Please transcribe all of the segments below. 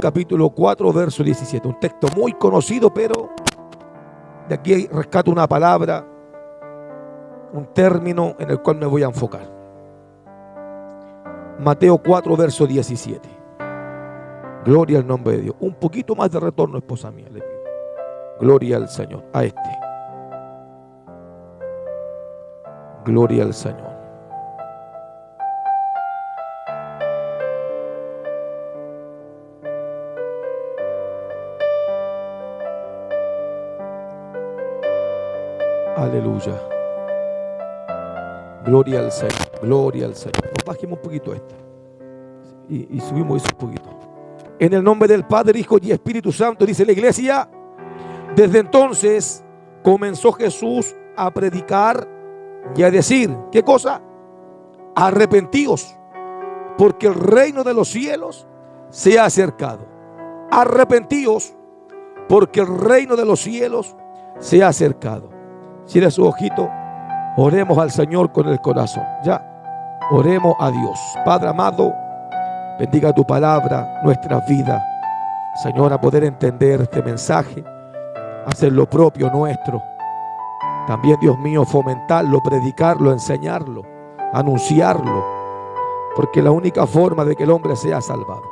Capítulo 4, verso 17. Un texto muy conocido, pero de aquí rescato una palabra, un término en el cual me voy a enfocar. Mateo 4, verso 17. Gloria al nombre de Dios. Un poquito más de retorno, esposa mía, le pido. Gloria al Señor. A este. Gloria al Señor. Aleluya. Gloria al Señor. Gloria al Señor. Nos bajemos un poquito esto. Y subimos eso un poquito. En el nombre del Padre, Hijo y Espíritu Santo, dice la iglesia. Desde entonces comenzó Jesús a predicar y a decir, ¿qué cosa? Arrepentíos, porque el reino de los cielos se ha acercado. Arrepentíos, porque el reino de los cielos se ha acercado. Cierre su ojito, oremos al Señor con el corazón. Ya, oremos a Dios. Padre amado, bendiga tu palabra, nuestras vidas. Señor, a poder entender este mensaje, hacer lo propio nuestro. También, Dios mío, fomentarlo, predicarlo, enseñarlo, anunciarlo, porque es la única forma de que el hombre sea salvado.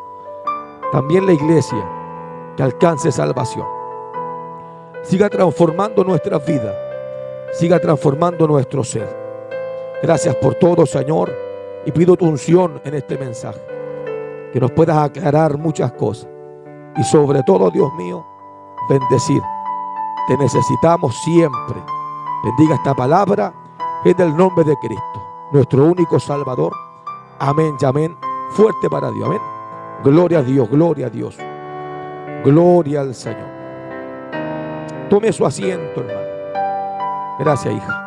También la iglesia, que alcance salvación. Siga transformando nuestras vidas, siga transformando nuestro ser. Gracias por todo, Señor, y pido tu unción en este mensaje, que nos puedas aclarar muchas cosas y sobre todo, Dios mío, bendecir. Te necesitamos siempre. Bendiga esta palabra en el nombre de Cristo, nuestro único Salvador. Amén y amén. Fuerte para Dios. Amén. Gloria a Dios, gloria a Dios. Gloria al Señor. Tome su asiento, hermano. Gracias, hija.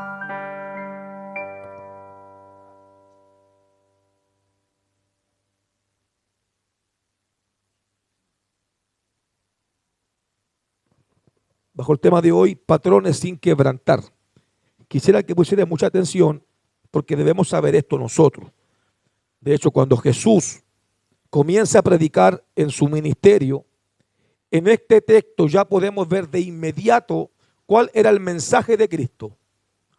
Bajo el tema de hoy, patrones sin quebrantar. Quisiera que pusiera mucha atención porque debemos saber esto nosotros. De hecho, cuando Jesús comienza a predicar en su ministerio, en este texto ya podemos ver de inmediato cuál era el mensaje de Cristo.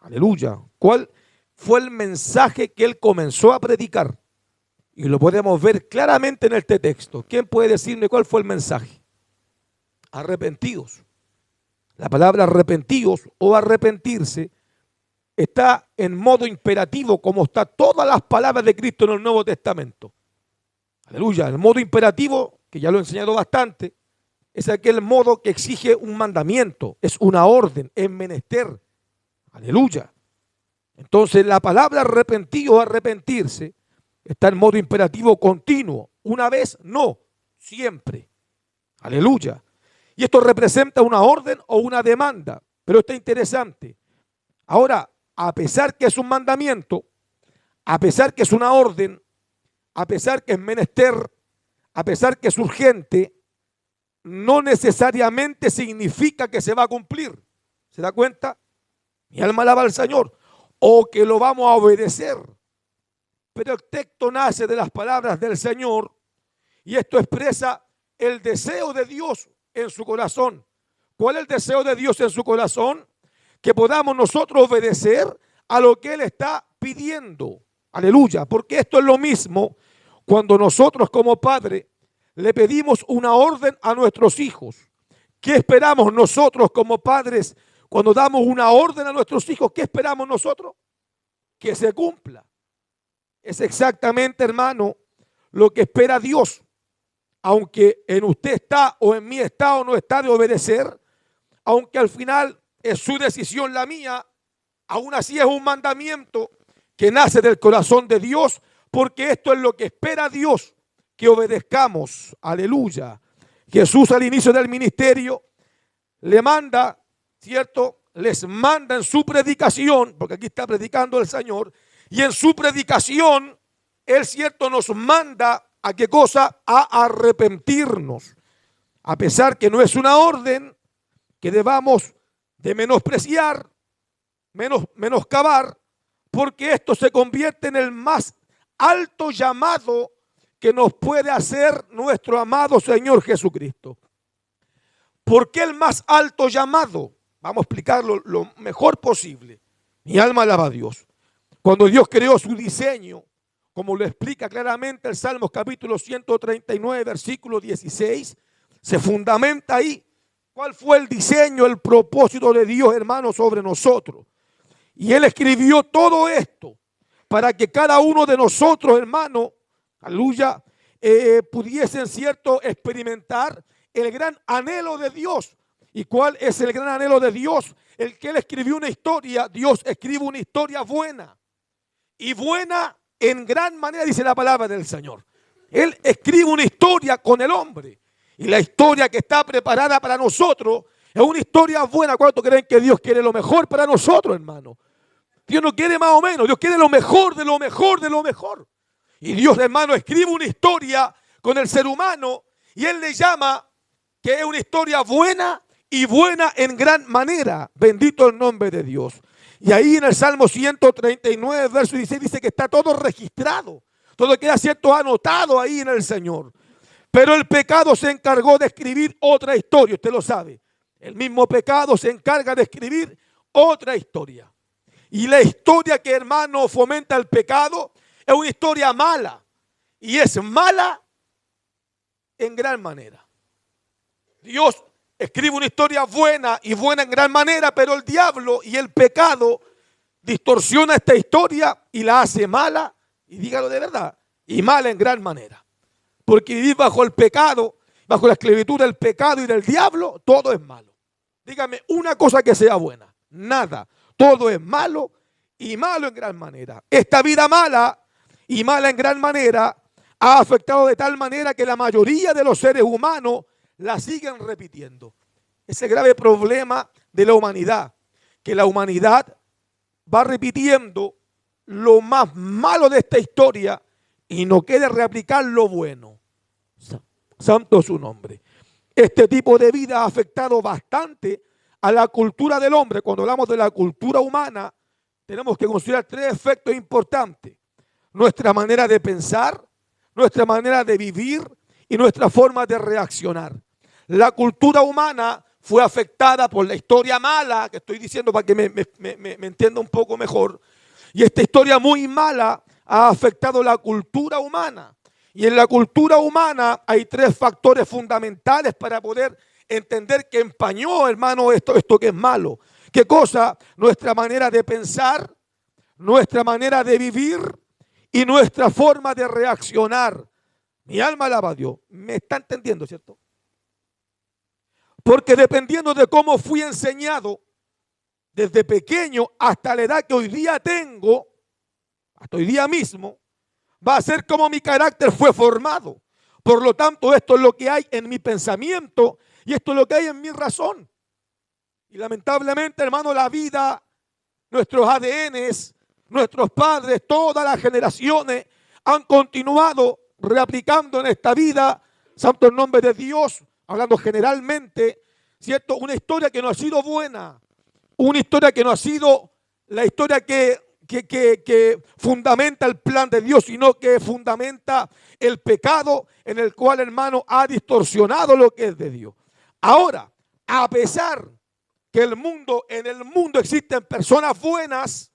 Aleluya. ¿Cuál fue el mensaje que él comenzó a predicar? Y lo podemos ver claramente en este texto. ¿Quién puede decirme cuál fue el mensaje? Arrepentidos. La palabra arrepentidos o arrepentirse está en modo imperativo, como está todas las palabras de Cristo en el Nuevo Testamento. Aleluya. El modo imperativo, que ya lo he enseñado bastante, es aquel modo que exige un mandamiento, es una orden, es menester. Aleluya. Entonces la palabra arrepentido o arrepentirse está en modo imperativo continuo. Una vez, no, siempre. Aleluya. Y esto representa una orden o una demanda, pero está interesante. Ahora, a pesar que es un mandamiento, a pesar que es una orden, a pesar que es menester, a pesar que es urgente, no necesariamente significa que se va a cumplir. ¿Se da cuenta? Mi alma alaba al Señor. O que lo vamos a obedecer. Pero el texto nace de las palabras del Señor y esto expresa el deseo de Dios en su corazón. ¿Cuál es el deseo de Dios en su corazón? Que podamos nosotros obedecer a lo que Él está pidiendo. Aleluya, porque esto es lo mismo cuando nosotros como padre le pedimos una orden a nuestros hijos. ¿Qué esperamos nosotros como padres cuando damos una orden a nuestros hijos? ¿Qué esperamos nosotros? Que se cumpla. Es exactamente, hermano, lo que espera Dios. Aunque en usted está o en mí está o no está de obedecer, aunque al final es su decisión la mía, aún así es un mandamiento que nace del corazón de Dios, porque esto es lo que espera Dios, que obedezcamos. Aleluya. Jesús al inicio del ministerio le manda, ¿cierto? Les manda en su predicación, porque aquí está predicando el Señor, y en su predicación, Él, ¿cierto? Nos manda ¿a qué cosa? A arrepentirnos. A pesar que no es una orden que debamos de menospreciar, menoscabar, porque esto se convierte en el más alto llamado que nos puede hacer nuestro amado Señor Jesucristo. ¿Por qué el más alto llamado? Vamos a explicarlo lo mejor posible. Mi alma alaba a Dios. Cuando Dios creó su diseño, como lo explica claramente el Salmos capítulo 139, versículo 16, se fundamenta ahí cuál fue el diseño, el propósito de Dios, hermano, sobre nosotros. Y Él escribió todo esto para que cada uno de nosotros, hermano, aleluya, pudiesen, cierto, experimentar el gran anhelo de Dios. ¿Y cuál es el gran anhelo de Dios? El que Él escribió una historia, Dios escribe una historia buena. Y buena en gran manera, dice la palabra del Señor. Él escribe una historia con el hombre. Y la historia que está preparada para nosotros es una historia buena. ¿Cuántos creen que Dios quiere lo mejor para nosotros, hermano? Dios no quiere más o menos, Dios quiere lo mejor de lo mejor de lo mejor. Y Dios, hermano, escribe una historia con el ser humano y Él le llama que es una historia buena y buena en gran manera. Bendito el nombre de Dios. Y ahí en el Salmo 139, verso 16, dice que está todo registrado. Todo queda, cierto, anotado ahí en el Señor. Pero el pecado se encargó de escribir otra historia, usted lo sabe. El mismo pecado se encarga de escribir otra historia. Y la historia que, hermano, fomenta el pecado es una historia mala. Y es mala en gran manera. Dios escribe una historia buena y buena en gran manera, pero el diablo y el pecado distorsiona esta historia y la hace mala, y dígalo de verdad, y mala en gran manera. Porque vivir bajo el pecado, bajo la esclavitud del pecado y del diablo, todo es malo. Dígame una cosa que sea buena, nada. Todo es malo y malo en gran manera. Esta vida mala y mala en gran manera ha afectado de tal manera que la mayoría de los seres humanos la siguen repitiendo. Ese grave problema de la humanidad, que la humanidad va repitiendo lo más malo de esta historia y no quiere reaplicar lo bueno. Santo es su nombre. Este tipo de vida ha afectado bastante a la cultura del hombre. Cuando hablamos de la cultura humana, tenemos que considerar tres efectos importantes. Nuestra manera de pensar, nuestra manera de vivir y nuestra forma de reaccionar. La cultura humana fue afectada por la historia mala, que estoy diciendo para que me entienda un poco mejor. Y esta historia muy mala ha afectado la cultura humana. Y en la cultura humana hay tres factores fundamentales para poder entender que empañó, hermano, esto que es malo. ¿Qué cosa? Nuestra manera de pensar, nuestra manera de vivir y nuestra forma de reaccionar. Mi alma alaba a Dios. ¿Me está entendiendo, cierto? Porque dependiendo de cómo fui enseñado desde pequeño hasta la edad que hoy día tengo, hasta hoy día mismo, va a ser como mi carácter fue formado. Por lo tanto, esto es lo que hay en mi pensamiento y esto es lo que hay en mi razón. Y lamentablemente, hermano, la vida, nuestros ADNs, nuestros padres, todas las generaciones han continuado reaplicando en esta vida, santo el nombre de Dios, hablando generalmente, ¿cierto? Una historia que no ha sido buena, una historia que no ha sido la historia que fundamenta el plan de Dios, sino que fundamenta el pecado en el cual, hermano, ha distorsionado lo que es de Dios. Ahora, a pesar que en el mundo existen personas buenas,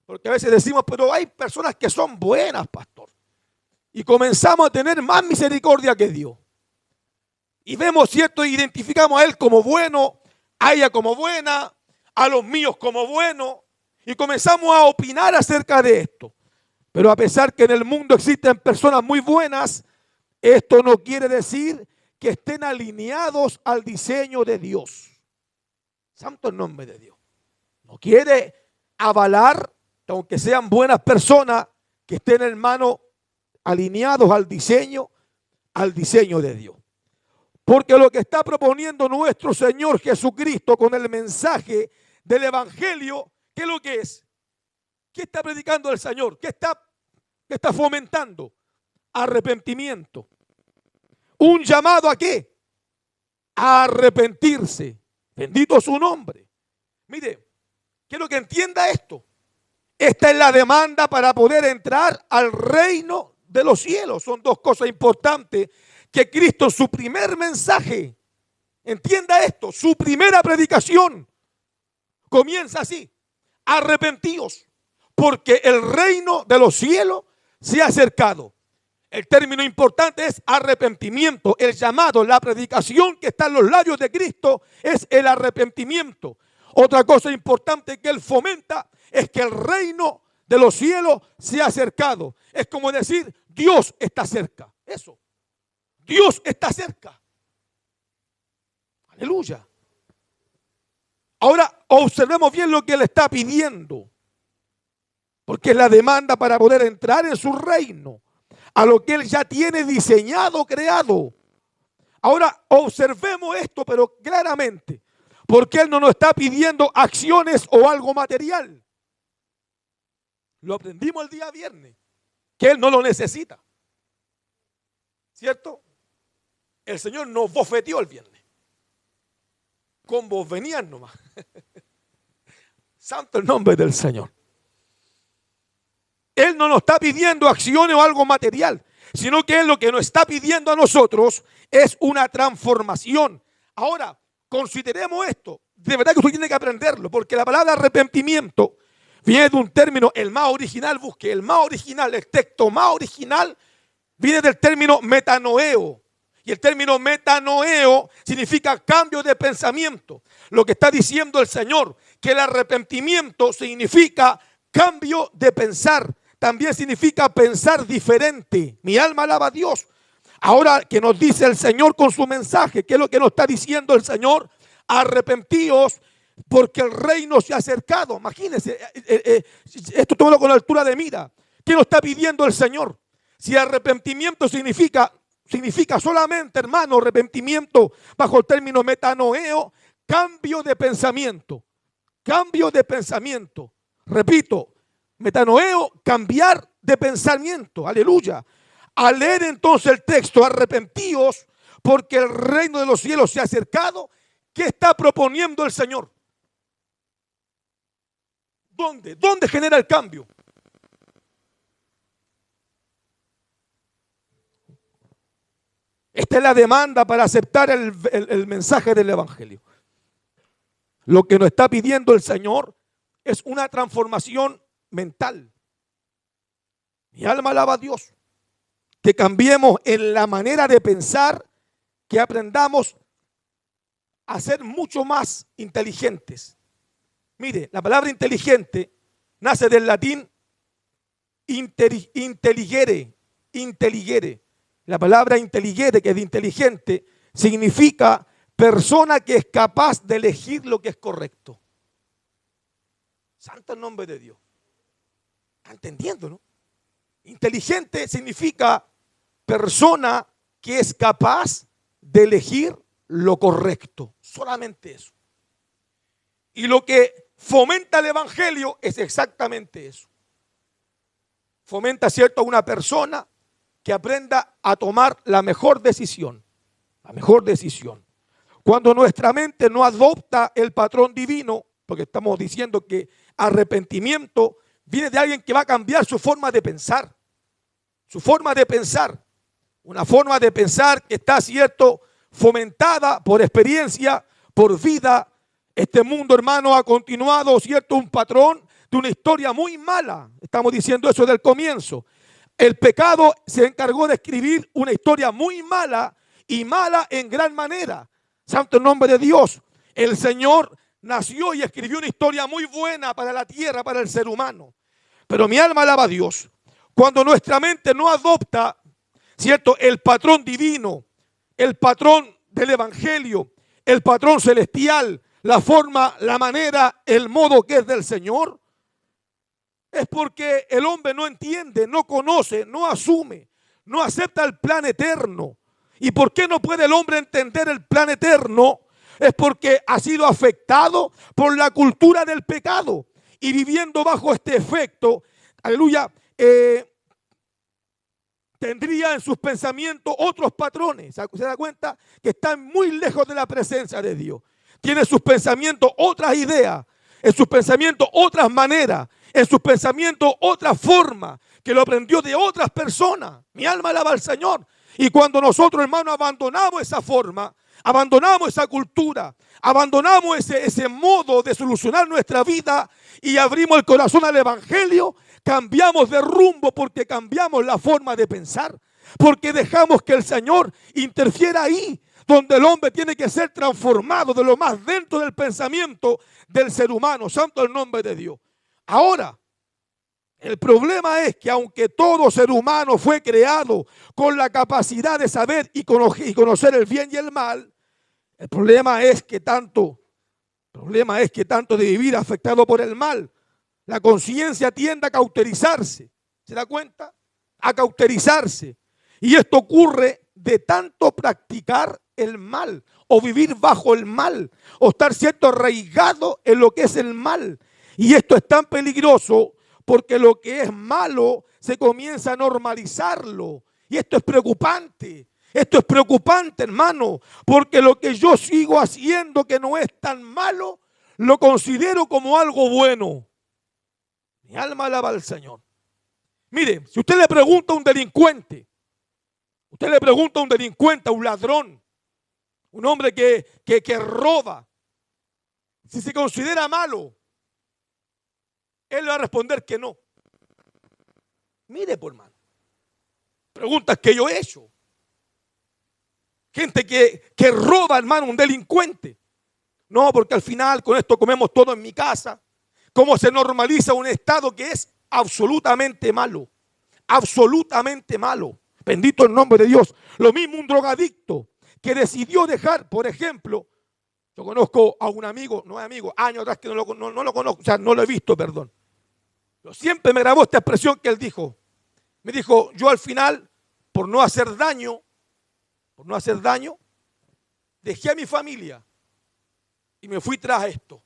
porque a veces decimos, pero hay personas que son buenas, pastor, y comenzamos a tener más misericordia que Dios. Y vemos, cierto, identificamos a él como bueno, a ella como buena, a los míos como buenos, y comenzamos a opinar acerca de esto. Pero a pesar que en el mundo existen personas muy buenas, esto no quiere decir que estén alineados al diseño de Dios. Santo el nombre de Dios. No quiere avalar, aunque sean buenas personas, que estén, hermano, alineados al diseño de Dios. Porque lo que está proponiendo nuestro Señor Jesucristo con el mensaje del Evangelio, ¿qué es lo que es? ¿Qué está predicando el Señor? ¿Qué está fomentando? Arrepentimiento. ¿Un llamado a qué? A arrepentirse. Bendito su nombre. Mire, quiero que entienda esto. Esta es la demanda para poder entrar al reino de los cielos. Son dos cosas importantes que Cristo en su primer mensaje, entienda esto, su primera predicación comienza así: arrepentíos, porque el reino de los cielos se ha acercado. El término importante es arrepentimiento. El llamado, la predicación que está en los labios de Cristo es el arrepentimiento. Otra cosa importante que Él fomenta es que el reino de los cielos se ha acercado. Es como decir, Dios está cerca. Eso. Dios está cerca. Aleluya. Ahora observemos bien lo que Él está pidiendo, porque es la demanda para poder entrar en su reino, a lo que Él ya tiene diseñado, creado. Ahora observemos esto, pero claramente, porque Él no nos está pidiendo acciones o algo material. Lo aprendimos el día viernes, que Él no lo necesita. ¿Cierto? El Señor nos bofeteó el viernes. Con vos venían nomás. Santo el nombre del Señor. Él no nos está pidiendo acciones o algo material, sino que Él lo que nos está pidiendo a nosotros es una transformación. Ahora, consideremos esto. De verdad que usted tiene que aprenderlo, porque la palabra arrepentimiento viene de un término, el más original, busque el más original, el texto más original, viene del término metanoeo. Y el término metanoeo significa cambio de pensamiento. Lo que está diciendo el Señor, que el arrepentimiento significa cambio de pensar. También significa pensar diferente. Mi alma alaba a Dios. Ahora que nos dice el Señor con su mensaje, ¿qué es lo que nos está diciendo el Señor? Arrepentíos porque el reino se ha acercado. Imagínense, esto tómalo con altura de mira. ¿Qué nos está pidiendo el Señor? Si arrepentimiento significa solamente, hermano, arrepentimiento bajo el término metanoeo, cambio de pensamiento. Cambio de pensamiento. Repito, metanoeo, cambiar de pensamiento. Aleluya. Al leer entonces el texto, arrepentíos porque el reino de los cielos se ha acercado, ¿qué está proponiendo el Señor? ¿Dónde? ¿Dónde genera el cambio? Esta es la demanda para aceptar el mensaje del Evangelio. Lo que nos está pidiendo el Señor es una transformación mental. Mi alma alaba a Dios. Que cambiemos en la manera de pensar, que aprendamos a ser mucho más inteligentes. Mire, la palabra inteligente nace del latín intelligere. La palabra intelligere, que es de inteligente, significa persona que es capaz de elegir lo que es correcto. Santo el nombre de Dios. ¿Está entendiendo, no? Inteligente significa persona que es capaz de elegir lo correcto. Solamente eso. Y lo que fomenta el Evangelio es exactamente eso. Fomenta, ¿cierto?, a una persona que aprenda a tomar la mejor decisión. La mejor decisión. Cuando nuestra mente no adopta el patrón divino, porque estamos diciendo que arrepentimiento viene de alguien que va a cambiar su forma de pensar. Su forma de pensar. Una forma de pensar que está, cierto, fomentada por experiencia, por vida. Este mundo, hermano, ha continuado, cierto, un patrón de una historia muy mala. Estamos diciendo eso desde el comienzo. El pecado se encargó de escribir una historia muy mala y mala en gran manera. Santo el nombre de Dios. El Señor nació y escribió una historia muy buena para la tierra, para el ser humano. Pero mi alma alaba a Dios. Cuando nuestra mente no adopta, ¿cierto?, el patrón divino, el patrón del Evangelio, el patrón celestial, la forma, la manera, el modo que es del Señor, es porque el hombre no entiende, no conoce, no asume, no acepta el plan eterno. ¿Y por qué no puede el hombre entender el plan eterno? Es porque ha sido afectado por la cultura del pecado. Y viviendo bajo este efecto, aleluya, tendría en sus pensamientos otros patrones. ¿Se da cuenta? Que están muy lejos de la presencia de Dios. Tiene en sus pensamientos otras ideas, en sus pensamientos otras maneras, en sus pensamientos otra forma que lo aprendió de otras personas. Mi alma alaba al Señor. Y cuando nosotros, hermanos, abandonamos esa forma, abandonamos esa cultura, abandonamos ese modo de solucionar nuestra vida y abrimos el corazón al Evangelio, cambiamos de rumbo porque cambiamos la forma de pensar, porque dejamos que el Señor interfiera ahí, donde el hombre tiene que ser transformado de lo más dentro del pensamiento del ser humano. Santo el nombre de Dios. Ahora, el problema es que aunque todo ser humano fue creado con la capacidad de saber y conocer el bien y el mal, el problema es que tanto de vivir afectado por el mal, la conciencia tiende a cauterizarse. ¿Se da cuenta? A cauterizarse. Y esto ocurre de tanto practicar el mal o vivir bajo el mal o estar siendo arraigado en lo que es el mal. Y esto es tan peligroso porque lo que es malo se comienza a normalizarlo. Y esto es preocupante. Esto es preocupante, hermano, porque lo que yo sigo haciendo que no es tan malo, lo considero como algo bueno. Mi alma alaba al Señor. Mire, si usted le pregunta a un delincuente, a un ladrón, un hombre que roba, si se considera malo, él le va a responder que no. Mire, por hermano, preguntas que yo he hecho. Gente que roba, hermano, un delincuente. No, porque al final con esto comemos todo en mi casa. ¿Cómo se normaliza un estado que es absolutamente malo? Absolutamente malo. Bendito el nombre de Dios. Lo mismo un drogadicto que decidió dejar, por ejemplo, yo conozco a un amigo, no es amigo, años atrás que no lo conozco, o sea, no lo he visto, perdón. Pero siempre me grabó esta expresión que él dijo. Me dijo, yo al final, por no hacer daño, dejé a mi familia y me fui tras esto,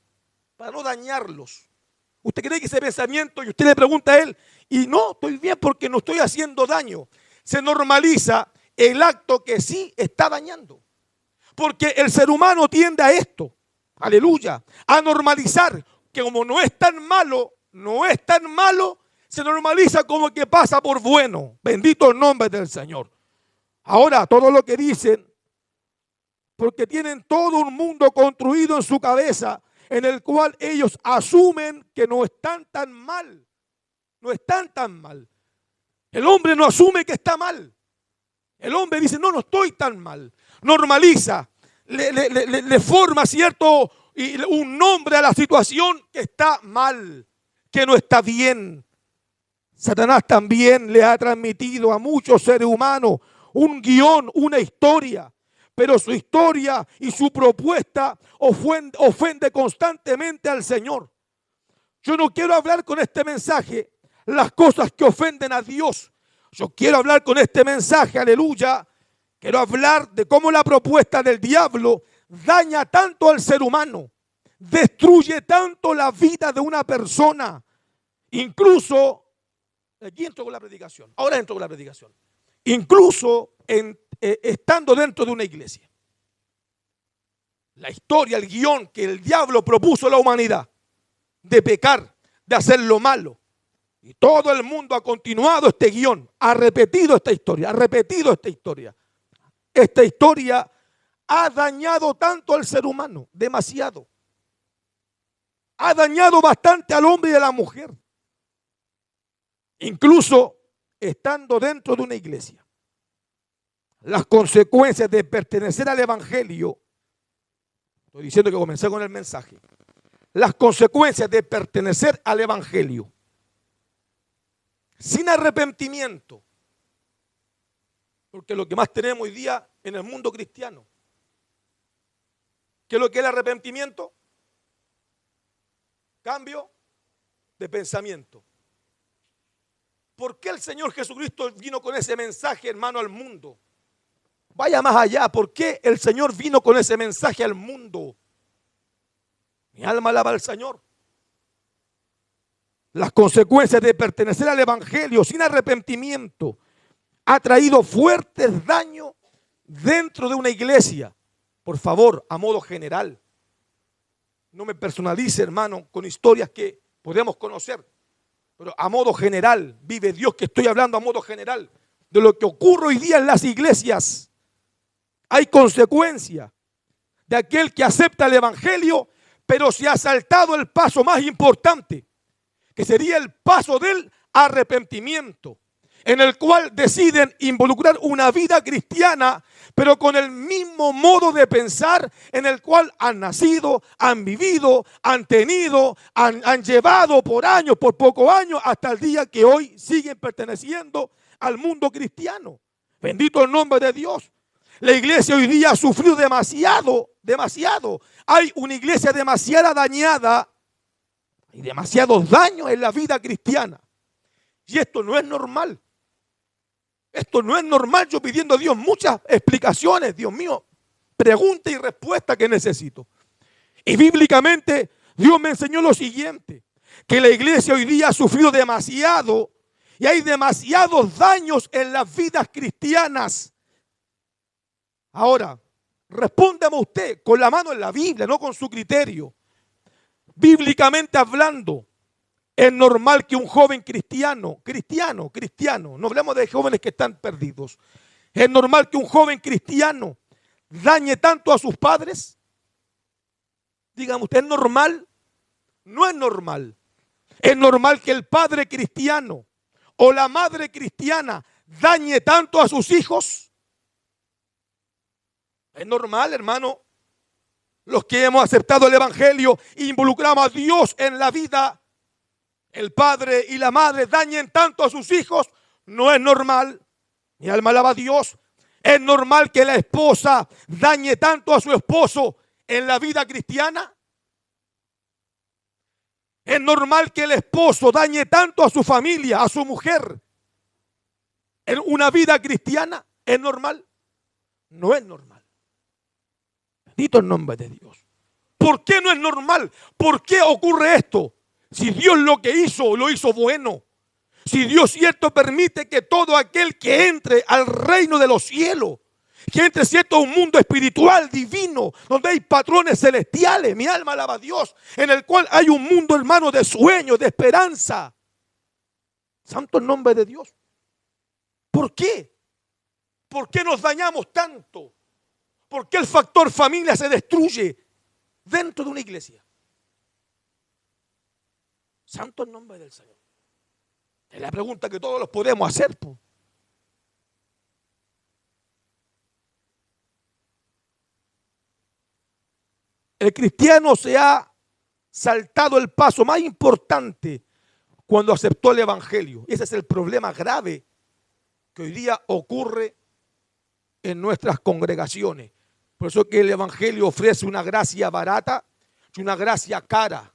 para no dañarlos. ¿Usted cree que ese pensamiento, y usted le pregunta a él, y no, estoy bien porque no estoy haciendo daño? Se normaliza el acto que sí está dañando. Porque el ser humano tiende a esto, aleluya, a normalizar que como no es tan malo, se normaliza como que pasa por bueno. Bendito el nombre del Señor. Ahora, todo lo que dicen, porque tienen todo un mundo construido en su cabeza, en el cual ellos asumen que no están tan mal. No están tan mal. El hombre no asume que está mal. El hombre dice, no estoy tan mal. Normaliza, le forma un nombre a la situación que está mal, que no está bien. Satanás también le ha transmitido a muchos seres humanos un guión, una historia. Pero su historia y su propuesta ofende constantemente al Señor. Yo no quiero hablar con este mensaje las cosas que ofenden a Dios. Yo quiero hablar con este mensaje, aleluya. Quiero hablar de cómo la propuesta del diablo daña tanto al ser humano, destruye tanto la vida de una persona. Incluso, aquí entro con la predicación, ahora entro con la predicación. Incluso estando dentro de una iglesia. La historia, el guión que el diablo propuso a la humanidad de pecar, de hacer lo malo. Y todo el mundo ha continuado este guión, ha repetido esta historia, Esta historia ha dañado tanto al ser humano, demasiado. Ha dañado bastante al hombre y a la mujer. Incluso estando dentro de una iglesia. Las consecuencias de pertenecer al Evangelio, estoy diciendo que comencé con el mensaje, las consecuencias de pertenecer al Evangelio sin arrepentimiento, porque lo que más tenemos hoy día en el mundo cristiano, ¿qué es lo que es el arrepentimiento? Cambio de pensamiento. ¿Por qué el Señor Jesucristo vino con ese mensaje, hermano, al mundo? Vaya más allá, ¿por qué el Señor vino con ese mensaje al mundo? Mi alma alaba al Señor. Las consecuencias de pertenecer al Evangelio sin arrepentimiento ha traído fuertes daños dentro de una iglesia. Por favor, a modo general, no me personalice, hermano, con historias que podemos conocer. Pero a modo general, vive Dios, que estoy hablando a modo general de lo que ocurre hoy día en las iglesias. Hay consecuencia de aquel que acepta el evangelio, pero se ha saltado el paso más importante, que sería el paso del arrepentimiento, en el cual deciden involucrar una vida cristiana, pero con el mismo modo de pensar en el cual han nacido, han vivido, han tenido, han llevado por años, por pocos años, hasta el día que hoy siguen perteneciendo al mundo cristiano. Bendito el nombre de Dios. La iglesia hoy día ha sufrido demasiado. Hay una iglesia demasiado dañada y demasiados daños en la vida cristiana. Y esto no es normal. Esto no es normal. Yo pidiendo a Dios muchas explicaciones. Dios mío, pregunta y respuesta que necesito. Y bíblicamente Dios me enseñó lo siguiente: que la iglesia hoy día ha sufrido demasiado y hay demasiados daños en las vidas cristianas. Ahora, respóndame usted con la mano en la Biblia, no con su criterio. Bíblicamente hablando, es normal que un joven cristiano, no hablamos de jóvenes que están perdidos. Es normal que un joven cristiano dañe tanto a sus padres. Dígame usted, ¿es normal? No es normal. Es normal que el padre cristiano o la madre cristiana dañe tanto a sus hijos. Es normal, hermano. Los que hemos aceptado el evangelio e involucramos a Dios en la vida, el padre y la madre dañen tanto a sus hijos. No es normal. Mi alma alaba a Dios. Es normal que la esposa dañe tanto a su esposo en la vida cristiana. Es normal que el esposo dañe tanto a su familia, a su mujer, en una vida cristiana. ¿Es normal? No es normal. Bendito el nombre de Dios. ¿Por qué no es normal? ¿Por qué ocurre esto? Si Dios lo que hizo, lo hizo bueno. Si Dios cierto permite que todo aquel que entre al reino de los cielos, que entre cierto a un mundo espiritual, divino, donde hay patrones celestiales, mi alma alaba a Dios, en el cual hay un mundo, hermano, de sueños, de esperanza. Santo el nombre de Dios. ¿Por qué? ¿Por qué nos dañamos tanto? ¿Por qué el factor familia se destruye dentro de una iglesia? Santo el nombre del Señor. Es la pregunta que todos los podemos hacer, pues. El cristiano se ha saltado el paso más importante cuando aceptó el evangelio. Ese es el problema grave que hoy día ocurre en nuestras congregaciones. Por eso que el evangelio ofrece una gracia barata y una gracia cara.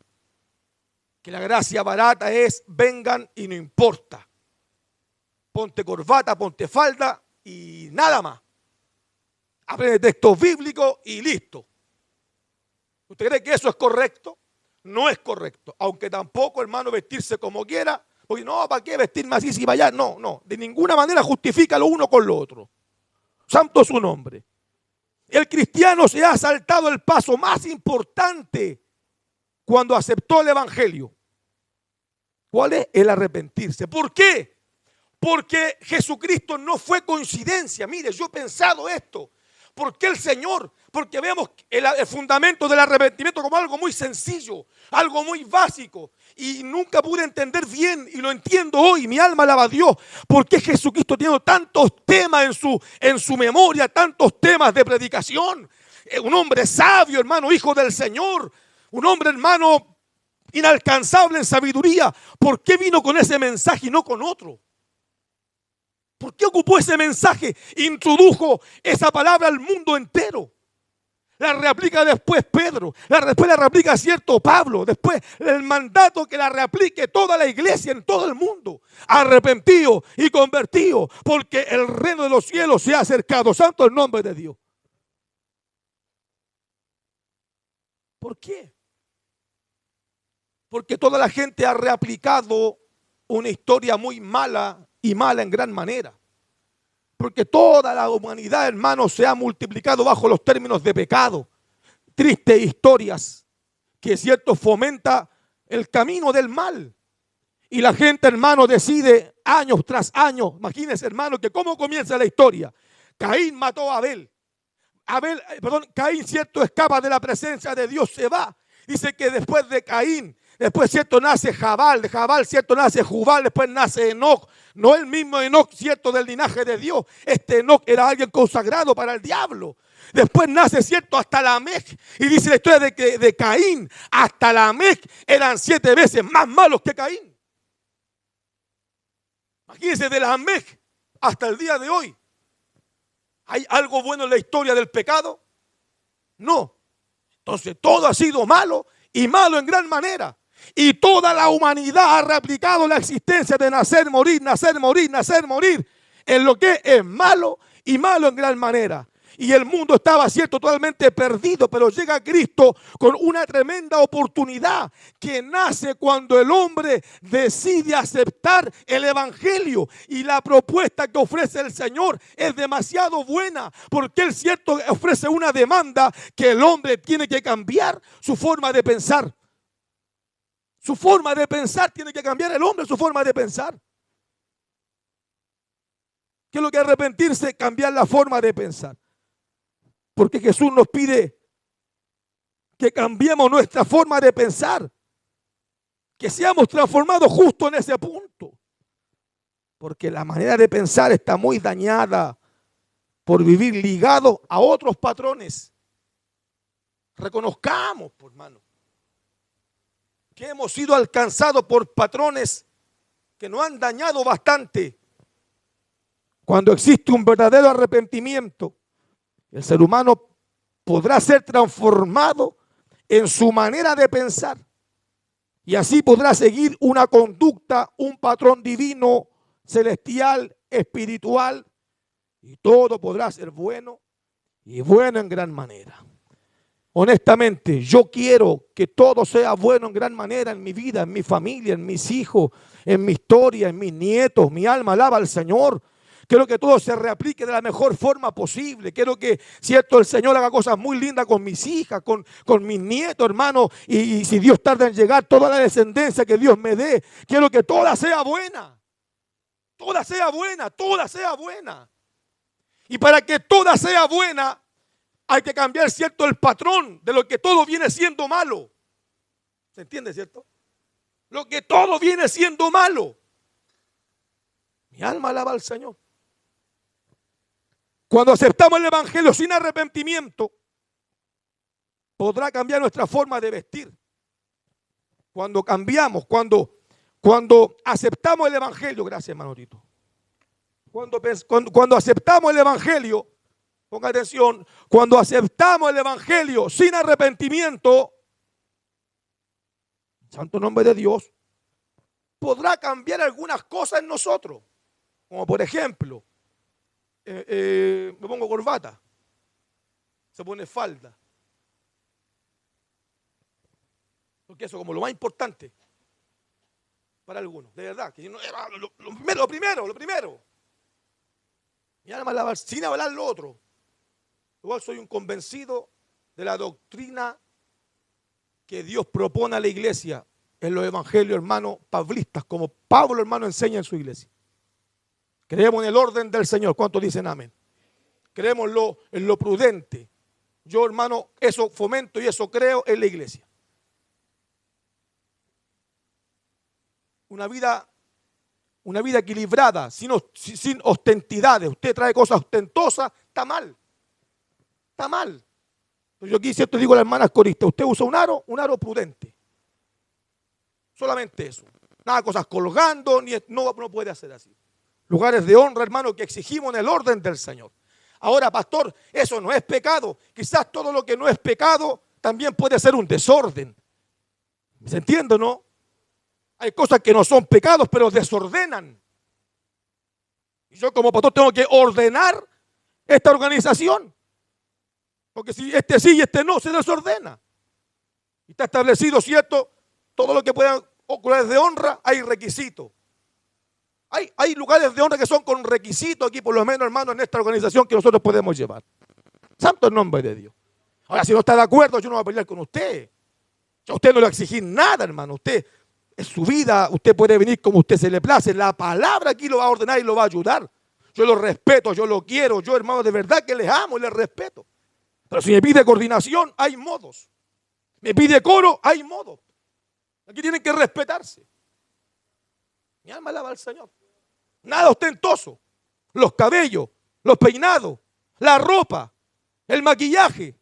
Que la gracia barata es: vengan y no importa. Ponte corbata, ponte falda y nada más. Aprende textos bíblicos y listo. ¿Usted cree que eso es correcto? No es correcto. Aunque tampoco, hermano, vestirse como quiera. Porque no, ¿para qué vestirme así si vaya? No. De ninguna manera justifica lo uno con lo otro. Santo es su nombre. El cristiano se ha saltado el paso más importante cuando aceptó el evangelio. ¿Cuál es? El arrepentirse. ¿Por qué? Porque Jesucristo no fue coincidencia. Mire, yo he pensado esto. ¿Por qué el Señor? Porque vemos el fundamento del arrepentimiento como algo muy sencillo, algo muy básico. Y nunca pude entender bien, y lo entiendo hoy, mi alma alaba a Dios. ¿Por qué Jesucristo tiene tantos temas en su memoria, tantos temas de predicación? Un hombre sabio, hermano, hijo del Señor. Un hombre, hermano, inalcanzable en sabiduría. ¿Por qué vino con ese mensaje y no con otro? ¿Por qué ocupó ese mensaje? Introdujo esa palabra al mundo entero. La reaplica después Pedro. Después la reaplica cierto Pablo. Después el mandato que la reaplique toda la iglesia en todo el mundo. Arrepentido y convertido. Porque el reino de los cielos se ha acercado. Santo el nombre de Dios. ¿Por qué? Porque toda la gente ha reaplicado una historia muy mala y mala en gran manera. Porque toda la humanidad, hermanos, se ha multiplicado bajo los términos de pecado. Tristes historias que cierto fomenta el camino del mal. Y la gente, hermano, decide años tras años. Imagínense, hermano, que cómo comienza la historia. Caín mató a Abel. Caín, cierto, escapa de la presencia de Dios, se va. Dice que después de Caín, después, cierto, nace Jabal, de Jabal, cierto, nace Jubal, después nace Enoc. No el mismo Enoc, cierto, del linaje de Dios. Este Enoc era alguien consagrado para el diablo. Después nace, cierto, hasta Lamec. Y dice la historia de que de Caín hasta Lamec eran 7 veces más malos que Caín. Imagínense, de Lamec hasta el día de hoy. ¿Hay algo bueno en la historia del pecado? No. Entonces todo ha sido malo y malo en gran manera. Y toda la humanidad ha replicado la existencia de nacer, morir, nacer, morir, nacer, morir. En lo que es malo y malo en gran manera. Y el mundo estaba, cierto, totalmente perdido, pero llega Cristo con una tremenda oportunidad que nace cuando el hombre decide aceptar el evangelio. Y la propuesta que ofrece el Señor es demasiado buena, porque Él, cierto, ofrece una demanda que el hombre tiene que cambiar su forma de pensar. Su forma de pensar tiene que cambiar el hombre, su forma de pensar. ¿Qué es lo que es arrepentirse? Cambiar la forma de pensar. Porque Jesús nos pide que cambiemos nuestra forma de pensar. Que seamos transformados justo en ese punto. Porque la manera de pensar está muy dañada por vivir ligado a otros patrones. Reconozcamos, por hermano, que hemos sido alcanzados por patrones que nos han dañado bastante. Cuando existe un verdadero arrepentimiento, el ser humano podrá ser transformado en su manera de pensar y así podrá seguir una conducta, un patrón divino, celestial, espiritual, y todo podrá ser bueno y bueno en gran manera. Honestamente, yo quiero que todo sea bueno en gran manera en mi vida, en mi familia, en mis hijos, en mi historia, en mis nietos. Mi alma alaba al Señor. Quiero que todo se reaplique de la mejor forma posible. Quiero que, cierto, el Señor haga cosas muy lindas con mis hijas, con mis nietos, hermano. Y si Dios tarda en llegar, toda la descendencia que Dios me dé. Quiero que toda sea buena. Toda sea buena, toda sea buena. Y para que toda sea buena, hay que cambiar, cierto, el patrón de lo que todo viene siendo malo. ¿Se entiende, cierto? Lo que todo viene siendo malo. Mi alma alaba al Señor. Cuando aceptamos el evangelio sin arrepentimiento, podrá cambiar nuestra forma de vestir. Cuando cambiamos, cuando aceptamos el evangelio, gracias, hermano Tito. Cuando aceptamos el evangelio, ponga atención, cuando aceptamos el evangelio sin arrepentimiento, santo nombre de Dios, podrá cambiar algunas cosas en nosotros. Como por ejemplo, me pongo corbata, se pone falda. Porque eso como lo más importante para algunos, de verdad. Que no, lo primero. Mi alma alaba sin hablar lo otro. Igual soy un convencido de la doctrina que Dios propone a la iglesia en los evangelios, hermano, pablistas, como Pablo, hermano, enseña en su iglesia. Creemos en el orden del Señor. ¿Cuántos dicen amén? Creemos en lo prudente. Yo, hermano, eso fomento y eso creo en la iglesia. Una vida equilibrada, sin ostentidades. Usted trae cosas ostentosas, está mal. Está mal. Yo aquí siempre digo a las hermanas coristas, usted usa un aro prudente. Solamente eso. Nada, cosas colgando, no puede hacer así. Lugares de honra, hermano, que exigimos en el orden del Señor. Ahora, pastor, eso no es pecado. Quizás todo lo que no es pecado también puede ser un desorden. ¿Se entiende, no? Hay cosas que no son pecados, pero desordenan. Y yo como pastor tengo que ordenar esta organización. Porque si este sí y este no, se desordena. Y está establecido, ¿cierto? Todo lo que puedan ocurrir de honra, hay requisitos. Hay lugares de honra que son con requisitos aquí, por lo menos, hermano, en esta organización que nosotros podemos llevar. Santo el nombre de Dios. Ahora, si no está de acuerdo, yo no voy a pelear con usted. Yo a usted no le exigí nada, hermano. Usted En su vida usted puede venir como usted se le place. La palabra aquí lo va a ordenar y lo va a ayudar. Yo lo respeto, yo lo quiero. Yo, hermano, de verdad que les amo y les respeto. Pero si me pide coordinación, hay modos. Me pide coro, hay modos. Aquí tienen que respetarse. Mi alma alaba al Señor. Nada ostentoso. Los cabellos, los peinados, la ropa, el maquillaje.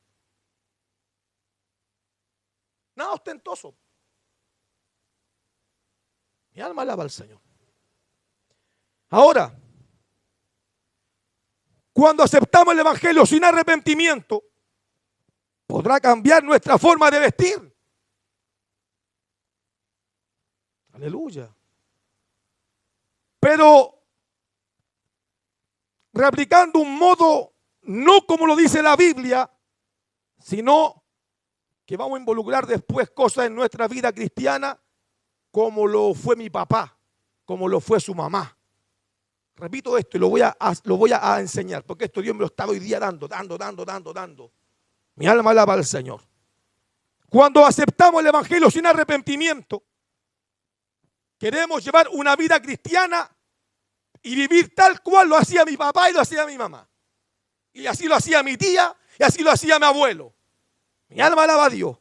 Nada ostentoso. Mi alma alaba al Señor. Ahora, cuando aceptamos el Evangelio sin arrepentimiento, podrá cambiar nuestra forma de vestir. Aleluya. Pero replicando un modo no como lo dice la Biblia, sino que vamos a involucrar después cosas en nuestra vida cristiana como lo fue mi papá, como lo fue su mamá. Repito esto y lo voy a enseñar, porque esto Dios me lo está hoy día dando. Mi alma alaba al Señor. Cuando aceptamos el Evangelio sin arrepentimiento, queremos llevar una vida cristiana y vivir tal cual lo hacía mi papá y lo hacía mi mamá. Y así lo hacía mi tía y así lo hacía mi abuelo. Mi alma alaba a Dios.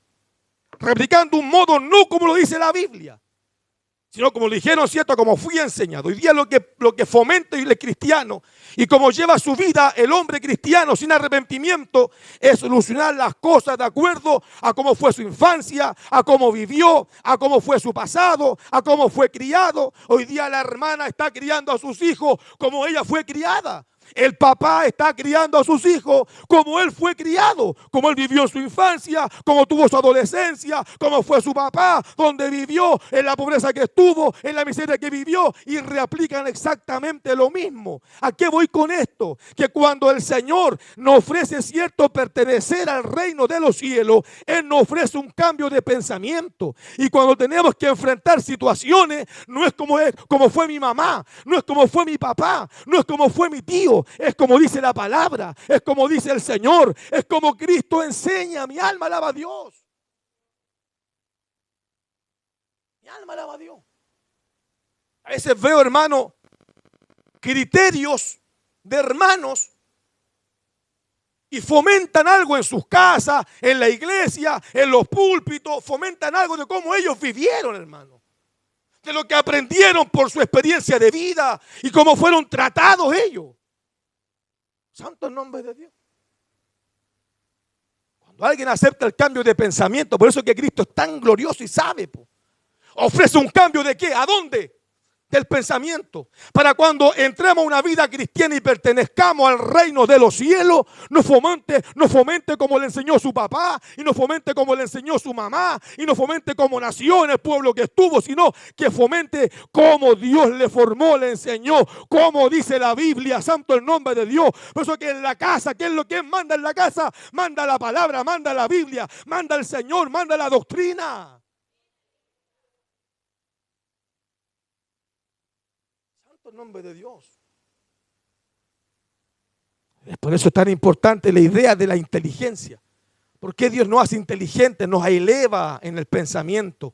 Replicando un modo no como lo dice la Biblia, sino como lo dijeron, ¿cierto? Como fui enseñado. Hoy día lo que fomenta el cristiano y como lleva su vida el hombre cristiano sin arrepentimiento es solucionar las cosas de acuerdo a cómo fue su infancia, a cómo vivió, a cómo fue su pasado, a cómo fue criado. Hoy día la hermana está criando a sus hijos como ella fue criada. El papá está criando a sus hijos como él fue criado, como él vivió en su infancia, como tuvo su adolescencia, como fue su papá, donde vivió, en la pobreza que estuvo, en la miseria que vivió, y reaplican exactamente lo mismo. ¿A qué voy con esto? Que cuando el Señor nos ofrece cierto pertenecer al reino de los cielos, Él nos ofrece un cambio de pensamiento. Y cuando tenemos que enfrentar situaciones, no es como fue mi mamá, no es como fue mi papá, no es como fue mi tío. Es como dice la palabra, es como dice el Señor, es como Cristo enseña. Mi alma alaba a Dios. Mi alma alaba a Dios. A veces veo, hermano, criterios de hermanos y fomentan algo en sus casas, en la iglesia, en los púlpitos, fomentan algo de cómo ellos vivieron, hermano. De lo que aprendieron por su experiencia de vida y cómo fueron tratados ellos. Santo el nombre de Dios. Cuando alguien acepta el cambio de pensamiento, por eso es que Cristo es tan glorioso y sabe, ofrece un cambio ¿de qué? ¿A dónde? Del pensamiento. Para cuando entremos a una vida cristiana y pertenezcamos al reino de los cielos, nos fomente como le enseñó su papá, y nos fomente como le enseñó su mamá, y nos fomente como nació en el pueblo que estuvo, sino que fomente como Dios le formó, le enseñó, como dice la Biblia, santo el nombre de Dios. Por eso que en la casa, ¿qué es lo que manda en la casa? Manda la palabra, manda la Biblia, manda el Señor, manda la doctrina. En nombre de Dios. Por eso es tan importante la idea de la inteligencia. ¿Por qué Dios nos hace inteligentes? Nos eleva en el pensamiento.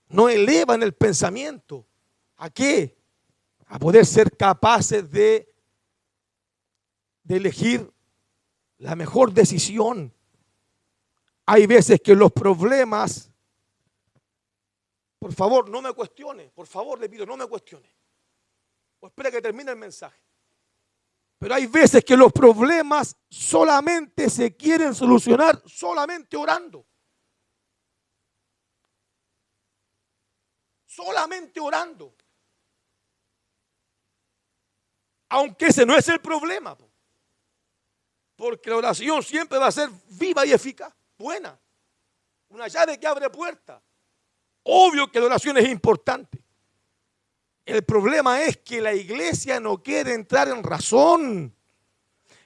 Nos eleva en el pensamiento. ¿A qué? A poder ser capaces de elegir la mejor decisión. Hay veces que los problemas, por favor, no me cuestione. Por favor, le pido, no me cuestione. O espera que termine el mensaje. Pero hay veces que los problemas solamente se quieren solucionar solamente orando. Solamente orando. Aunque ese no es el problema. Porque la oración siempre va a ser viva y eficaz. Buena. Una llave que abre puertas. Obvio que la oración es importante. El problema es que la iglesia no quiere entrar en razón.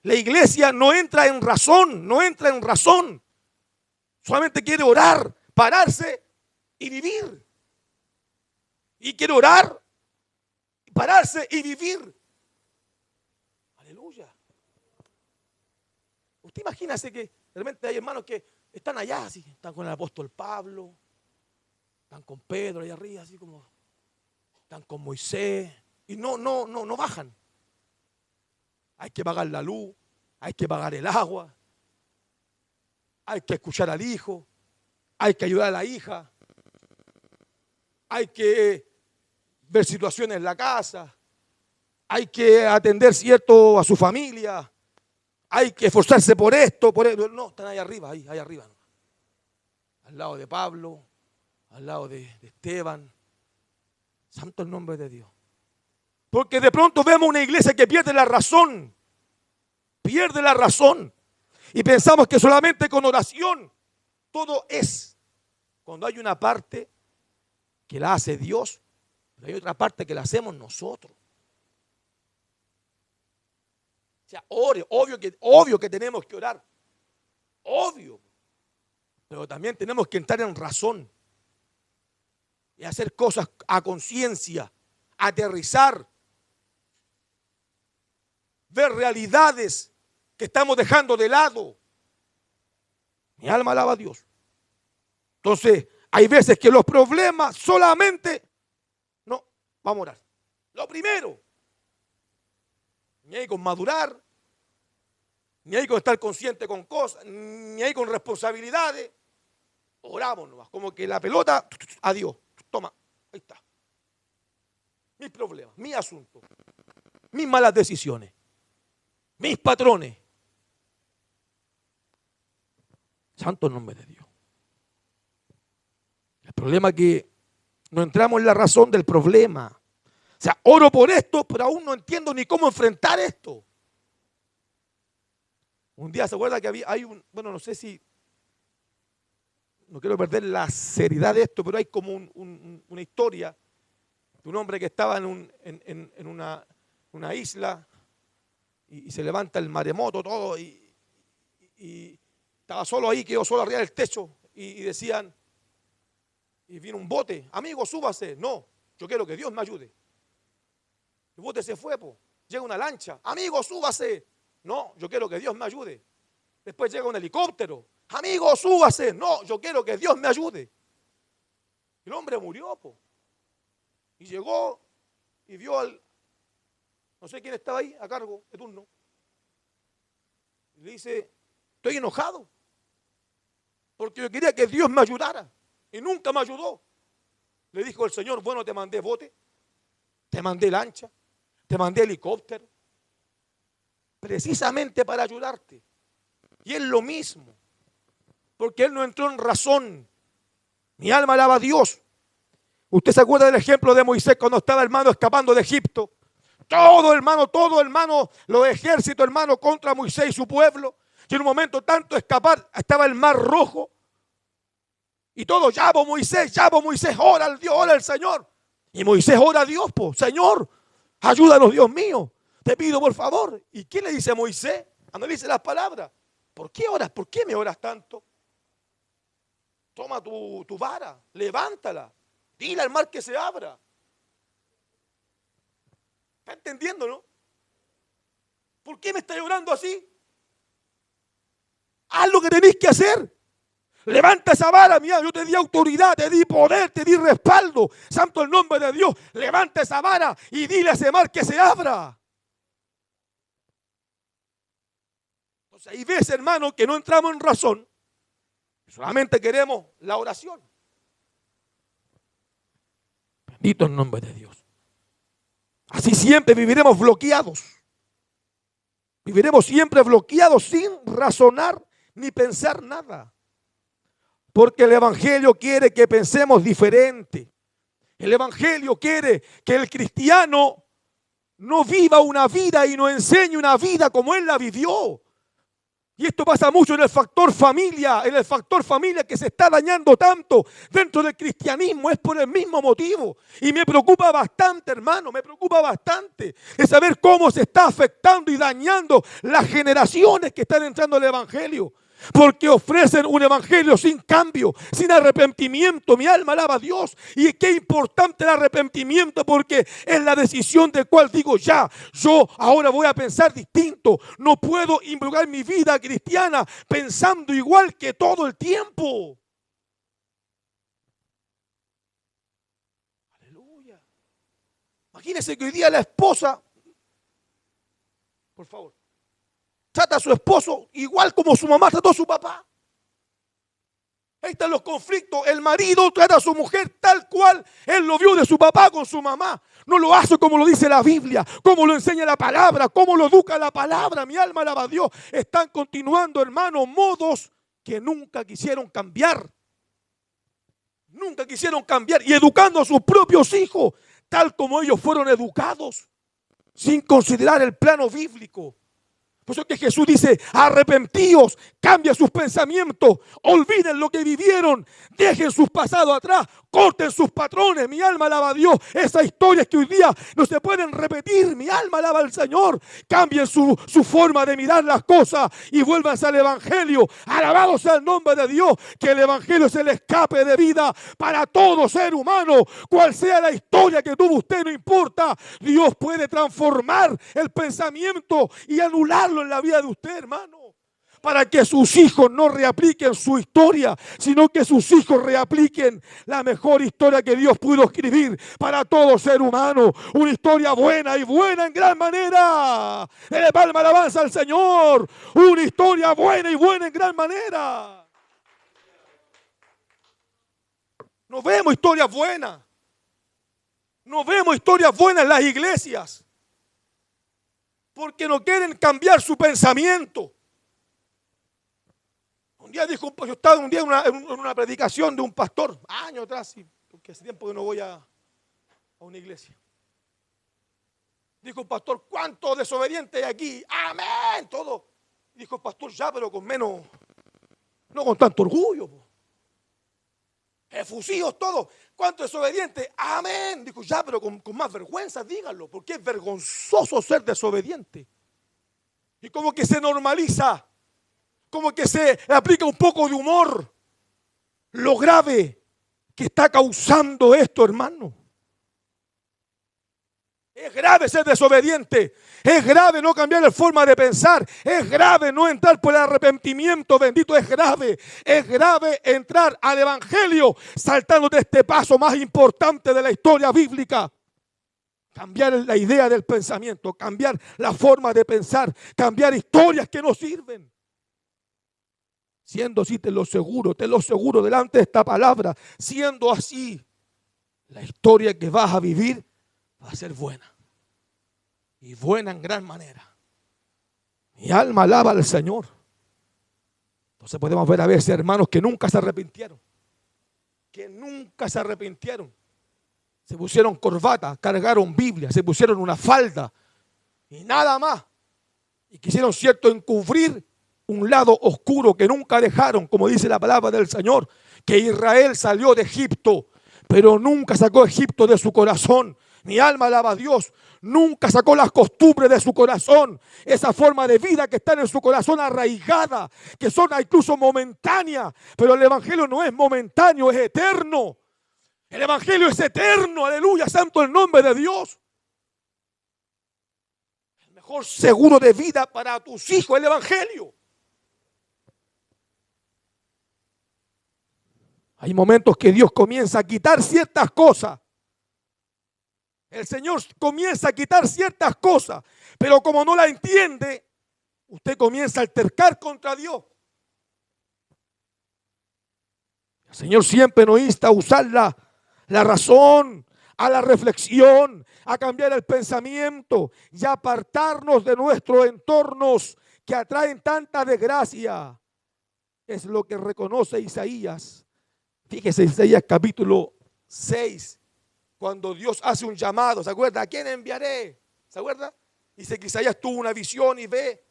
La iglesia no entra en razón. Solamente quiere orar, pararse y vivir. Y quiere orar, pararse y vivir. Aleluya. Usted imagínese que de repente hay hermanos que están allá, así, están con el apóstol Pablo, Están con Pedro ahí arriba, así como están con Moisés. Y no bajan. Hay que pagar la luz, hay que pagar el agua, hay que escuchar al hijo, hay que ayudar a la hija, hay que ver situaciones en la casa, hay que atender cierto a su familia, hay que esforzarse por esto, por eso. No, están ahí arriba, ahí arriba. ¿No? Al lado de Pablo, al lado de Esteban. Santo el nombre de Dios. Porque de pronto vemos una iglesia que pierde la razón. Pierde la razón. Y pensamos que solamente con oración todo es. Cuando hay una parte que la hace Dios, pero hay otra parte que la hacemos nosotros. O sea, ore, obvio que tenemos que orar. Obvio. Pero también tenemos que entrar en razón. Y hacer cosas a conciencia. Aterrizar. Ver realidades que estamos dejando de lado. Mi alma alaba a Dios. Entonces, hay veces que los problemas solamente, no, vamos a orar. Lo primero, ni hay con madurar, ni hay con estar consciente con cosas, ni hay con responsabilidades. Oramos nomás, como que la pelota, adiós, toma, ahí está. Mis problemas, mi asunto, mis malas decisiones, mis patrones. Santo nombre de Dios. El problema es que no entramos en la razón del problema. O sea, oro por esto, pero aún no entiendo ni cómo enfrentar esto. Un día se acuerda que hay bueno, no sé si, no quiero perder la seriedad de esto, pero hay como una historia de un hombre que estaba en una isla y se levanta el maremoto, todo, y estaba solo ahí, quedó solo arriba del techo y decían, y vino un bote, amigo, súbase. No, yo quiero que Dios me ayude. El bote se fue, llega una lancha, amigo, súbase. No, yo quiero que Dios me ayude. Después llega un helicóptero, amigo, súbase. No, yo quiero que Dios me ayude. El hombre murió, y llegó y vio no sé quién estaba ahí a cargo de turno. Y le dice, estoy enojado, porque yo quería que Dios me ayudara y nunca me ayudó. Le dijo el Señor, bueno, te mandé bote, te mandé lancha, te mandé helicóptero, precisamente para ayudarte. Y es lo mismo, porque él no entró en razón. Mi alma alaba a Dios. ¿Usted se acuerda del ejemplo de Moisés cuando estaba, hermano, escapando de Egipto? Todo, hermano, los ejércitos, hermano, contra Moisés y su pueblo. Y en un momento tanto escapar, estaba el mar rojo. Y todos, llamo Moisés, ora al Dios, ora al Señor. Y Moisés ora a Dios, Señor, ayúdanos, Dios mío. Te pido, por favor. ¿Y qué le dice Moisés? Analice las palabras. ¿Por qué oras? ¿Por qué me oras tanto? Toma tu vara, levántala. Dile al mar que se abra. ¿Está entendiendo, no? ¿Por qué me está orando así? Haz lo que tenéis que hacer. Levanta esa vara, mía. Yo te di autoridad, te di poder, te di respaldo. Santo el nombre de Dios. Levanta esa vara y dile a ese mar que se abra. Entonces ahí ves, hermano, que no entramos en razón. Solamente queremos la oración. Bendito el nombre de Dios. Así siempre viviremos bloqueados. Viviremos siempre bloqueados sin razonar ni pensar nada. Porque el Evangelio quiere que pensemos diferente. El Evangelio quiere que el cristiano no viva una vida y no enseñe una vida como él la vivió. Y esto pasa mucho en el factor familia, que se está dañando tanto dentro del cristianismo, es por el mismo motivo. Y me preocupa bastante, hermano, me preocupa bastante de saber cómo se está afectando y dañando las generaciones que están entrando al Evangelio. Porque ofrecen un evangelio sin cambio, sin arrepentimiento. Mi alma alaba a Dios. Y qué importante el arrepentimiento, porque es la decisión del cual digo, ya, yo ahora voy a pensar distinto. No puedo involucrar mi vida cristiana pensando igual que todo el tiempo. Imagínense que hoy día la esposa, por favor, trata a su esposo igual como su mamá trató a su papá. Ahí están los conflictos. El marido trata a su mujer tal cual él lo vio de su papá con su mamá. No lo hace como lo dice la Biblia, como lo enseña la palabra, como lo educa la palabra. Mi alma alaba a Dios. Están continuando, hermanos, modos que nunca quisieron cambiar. Nunca quisieron cambiar y educando a sus propios hijos tal como ellos fueron educados, sin considerar el plano bíblico. Por eso que Jesús dice, arrepentíos, cambia sus pensamientos, olviden lo que vivieron, dejen sus pasados atrás, corten sus patrones. Mi alma alaba a Dios. Esas historias que hoy día no se pueden repetir, mi alma alaba al Señor. Cambien su forma de mirar las cosas y vuélvanse al Evangelio. Alabado sea el nombre de Dios, que el Evangelio es el escape de vida para todo ser humano. Cual sea la historia que tuvo usted, no importa. Dios puede transformar el pensamiento y anularlo en la vida de usted, hermano, para que sus hijos no reapliquen su historia, sino que sus hijos reapliquen la mejor historia que Dios pudo escribir para todo ser humano. Una historia buena y buena en gran manera. Dele palma alabanza al Señor. Una historia buena y buena en gran manera. No vemos historias buenas. No vemos historias buenas en las iglesias. Porque no quieren cambiar su pensamiento. Un día dijo, yo estaba un día en una predicación de un pastor, años atrás, porque hace tiempo que no voy a una iglesia. Dijo el pastor, ¿cuántos desobedientes hay aquí? Amén, todo. Dijo el pastor, ya, pero con menos, no con tanto orgullo. Efusivos todos. ¿Cuántos desobedientes? Amén. Dijo, ya, pero con más vergüenza díganlo, porque es vergonzoso ser desobediente. Y como que se normaliza, como que se aplica un poco de humor. Lo grave que está causando esto, hermano. Es grave ser desobediente. Es grave no cambiar la forma de pensar. Es grave no entrar por el arrepentimiento. Bendito, es grave. Es grave entrar al Evangelio saltándote este paso más importante de la historia bíblica. Cambiar la idea del pensamiento. Cambiar la forma de pensar. Cambiar historias que no sirven. Siendo así, te lo seguro delante de esta palabra. Siendo así, la historia que vas a vivir va a ser buena. Y buena en gran manera. Mi alma alaba al Señor. Entonces podemos ver a veces hermanos que nunca se arrepintieron. Que nunca se arrepintieron. Se pusieron corbata, cargaron Biblia, se pusieron una falda y nada más. Y quisieron, cierto, encubrir un lado oscuro que nunca dejaron, como dice la palabra del Señor, que Israel salió de Egipto, pero nunca sacó Egipto de su corazón. Mi alma alaba a Dios. Nunca sacó las costumbres de su corazón. Esa forma de vida que está en su corazón arraigada, que son incluso momentáneas. Pero el Evangelio no es momentáneo, es eterno. El Evangelio es eterno. Aleluya, santo el nombre de Dios. El mejor seguro de vida para tus hijos es el Evangelio. Hay momentos que Dios comienza a quitar ciertas cosas. El Señor comienza a quitar ciertas cosas, pero como no la entiende, usted comienza a altercar contra Dios. El Señor siempre nos insta a usar la razón, a la reflexión, a cambiar el pensamiento y a apartarnos de nuestros entornos que atraen tanta desgracia. Es lo que reconoce Isaías. Fíjese, Isaías capítulo 6. Cuando Dios hace un llamado, ¿se acuerda? ¿A quién enviaré? ¿Se acuerda? Dice que Isaías tuvo una visión y ve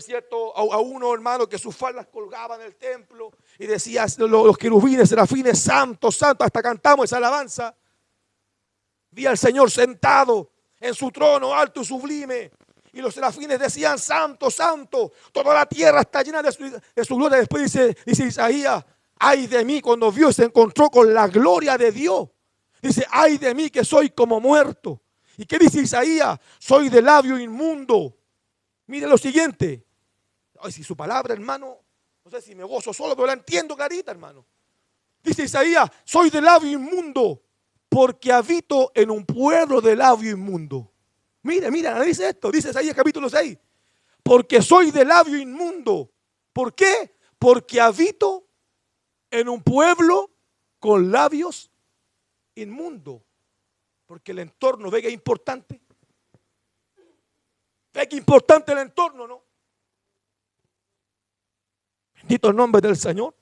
cierto, a uno, hermano, que sus faldas colgaban en el templo y decía, los querubines, serafines, santos, santos, hasta cantamos esa alabanza. Vi al Señor sentado en su trono alto y sublime y los serafines decían, santo, santo, toda la tierra está llena de su gloria. Después dice Isaías, ay de mí, cuando vio y se encontró con la gloria de Dios. Dice, ay de mí que soy como muerto. ¿Y qué dice Isaías? Soy de labio inmundo. Mire lo siguiente. Ay, si su palabra, hermano, no sé si me gozo solo, pero la entiendo clarita, hermano. Dice Isaías, soy de labio inmundo porque habito en un pueblo de labio inmundo. Mira, dice esto, dice Isaías capítulo 6. Porque soy de labio inmundo. ¿Por qué? Porque habito en un pueblo con labios inmundos. Porque el entorno, ¿ve que es importante? ¿Ve que es importante el entorno, no? Bendito el nombre del Señor.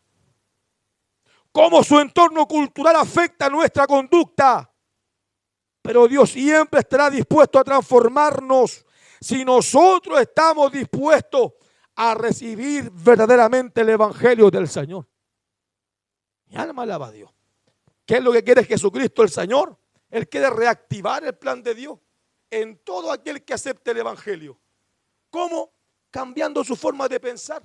Cómo su entorno cultural afecta nuestra conducta. Pero Dios siempre estará dispuesto a transformarnos si nosotros estamos dispuestos a recibir verdaderamente el evangelio del Señor. Mi alma alaba a Dios. ¿Qué es lo que quiere Jesucristo el Señor? Él quiere reactivar el plan de Dios en todo aquel que acepte el evangelio. ¿Cómo? Cambiando su forma de pensar.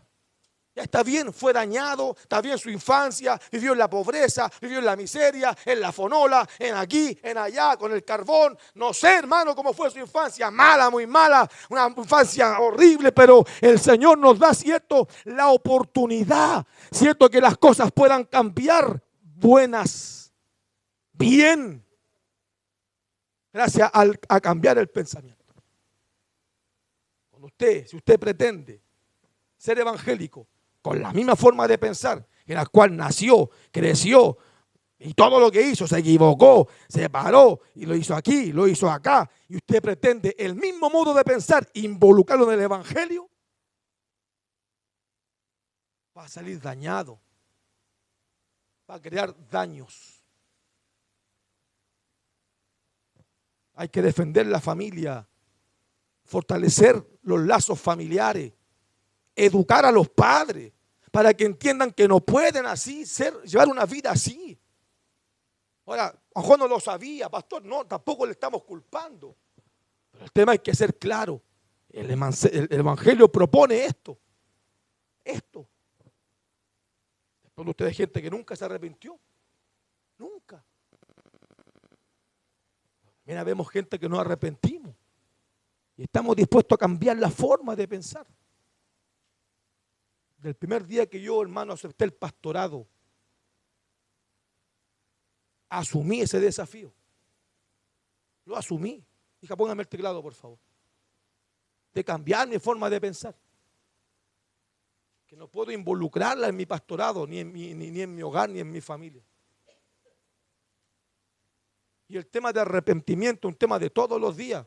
Ya está bien, fue dañado, está bien su infancia, vivió en la pobreza, vivió en la miseria, en la fonola, en aquí, en allá, con el carbón. No sé, hermano, cómo fue su infancia, mala, muy mala, una infancia horrible, pero el Señor nos da, cierto, la oportunidad, cierto, que las cosas puedan cambiar buenas, bien, gracias a cambiar el pensamiento. Cuando si usted pretende ser evangélico, con la misma forma de pensar en la cual nació, creció y todo lo que hizo, se equivocó, se paró y lo hizo aquí, lo hizo acá, y usted pretende el mismo modo de pensar involucrarlo en el evangelio, va a salir dañado, va a crear daños. Hay que defender la familia, fortalecer los lazos familiares, educar a los padres para que entiendan que no pueden así llevar una vida así. Ahora, a lo mejor no lo sabía, pastor, no, tampoco le estamos culpando. Pero el tema hay que ser claro. El evangelio propone esto. Después de ustedes gente que nunca se arrepintió. Nunca. Mira, vemos gente que nos arrepentimos. Y estamos dispuestos a cambiar la forma de pensar. Del primer día que yo, hermano, acepté el pastorado, asumí ese desafío. Lo asumí. Hija, póngame el teclado, por favor. De cambiar mi forma de pensar. Que no puedo involucrarla en mi pastorado, ni en mi hogar, ni en mi familia. Y el tema de arrepentimiento, un tema de todos los días.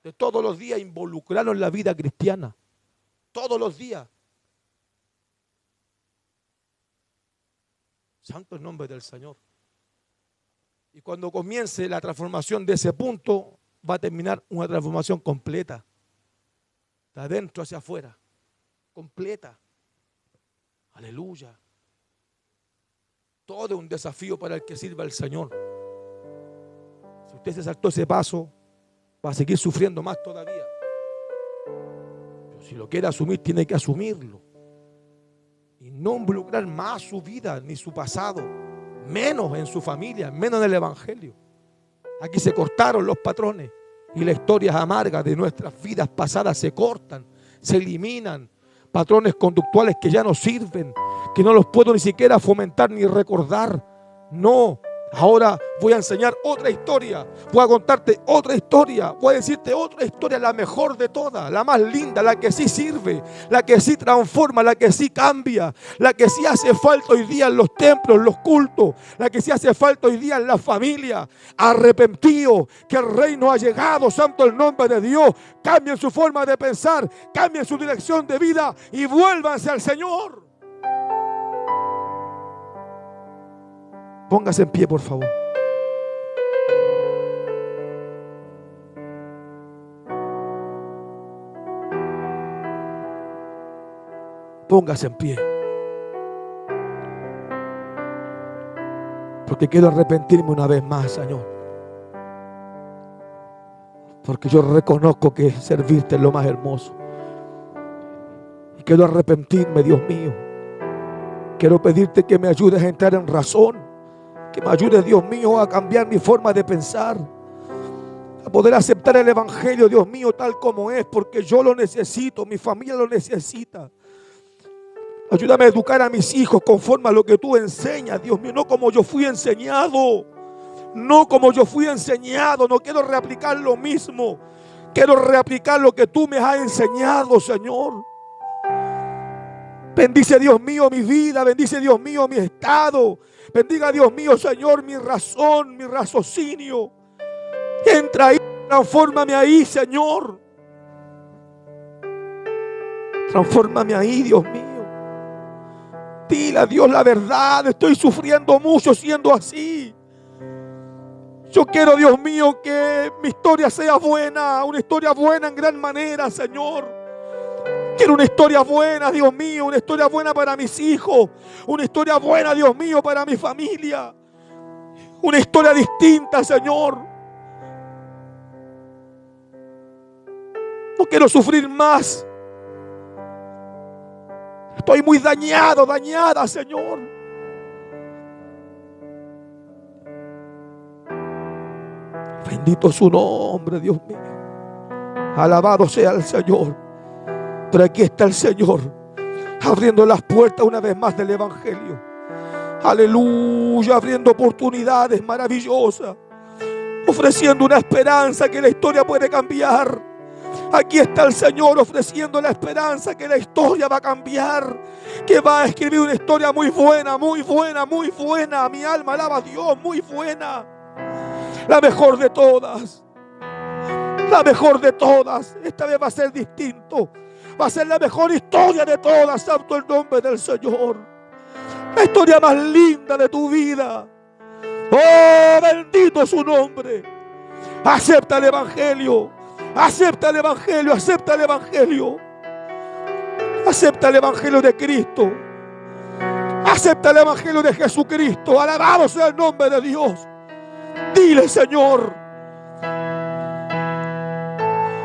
De todos los días involucrarlo en la vida cristiana. Todos los días. Santo el nombre del Señor. Y cuando comience la transformación de ese punto, va a terminar una transformación completa. De adentro hacia afuera. Completa. Aleluya. Todo es un desafío para el que sirva al Señor. Si usted se saltó ese paso, va a seguir sufriendo más todavía. Pero si lo quiere asumir, tiene que asumirlo. Y no involucrar más su vida ni su pasado, menos en su familia, menos en el evangelio. Aquí se cortaron los patrones y las historias amargas de nuestras vidas pasadas se cortan, se eliminan. Patrones conductuales que ya no sirven, que no los puedo ni siquiera fomentar ni recordar. No. Ahora voy a enseñar otra historia, voy a contarte otra historia, voy a decirte otra historia, la mejor de todas, la más linda, la que sí sirve, la que sí transforma, la que sí cambia, la que sí hace falta hoy día en los templos, en los cultos, la que sí hace falta hoy día en la familia. Arrepentido, que el reino ha llegado, santo el nombre de Dios. Cambien su forma de pensar, cambien su dirección de vida y vuélvanse al Señor. Póngase en pie, por favor. Póngase en pie. Porque quiero arrepentirme una vez más, Señor. Porque yo reconozco que servirte es lo más hermoso. Y quiero arrepentirme, Dios mío. Quiero pedirte que me ayudes a entrar en razón. Que me ayude, Dios mío, a cambiar mi forma de pensar, a poder aceptar el evangelio, Dios mío, tal como es, porque yo lo necesito, mi familia lo necesita. Ayúdame a educar a mis hijos conforme a lo que tú enseñas, Dios mío, no como yo fui enseñado. no como yo fui enseñado. No quiero reaplicar lo mismo. Quiero reaplicar lo que tú me has enseñado, Señor. Bendice, Dios mío, mi vida. Bendice, Dios mío, mi estado. Bendiga, Dios mío, Señor, mi razón, mi raciocinio. Entra ahí, transfórmame ahí, Señor. Transfórmame ahí, Dios mío. Dile a Dios la verdad. Estoy sufriendo mucho siendo así. Yo quiero, Dios mío, que mi historia sea buena. Una historia buena en gran manera, Señor. Quiero una historia buena, Dios mío. Una historia buena para mis hijos. Una historia buena, Dios mío, para mi familia. Una historia distinta, Señor. No quiero sufrir más. Estoy muy dañado, dañada, Señor. Bendito su nombre, Dios mío. Alabado sea el Señor. Pero aquí está el Señor, abriendo las puertas una vez más del Evangelio. Aleluya, abriendo oportunidades maravillosas, ofreciendo una esperanza que la historia puede cambiar. Aquí está el Señor ofreciendo la esperanza que la historia va a cambiar, que va a escribir una historia muy buena, muy buena, muy buena. Mi alma alaba a Dios, muy buena. La mejor de todas. La mejor de todas. Esta vez va a ser distinto. Va a ser la mejor historia de todas. Santo el nombre del Señor. La historia más linda de tu vida. Oh, bendito su nombre. Acepta el Evangelio. Acepta el Evangelio. Acepta el Evangelio. Acepta el Evangelio de Cristo. Acepta el Evangelio de Jesucristo. Alabado sea el nombre de Dios. Dile, Señor.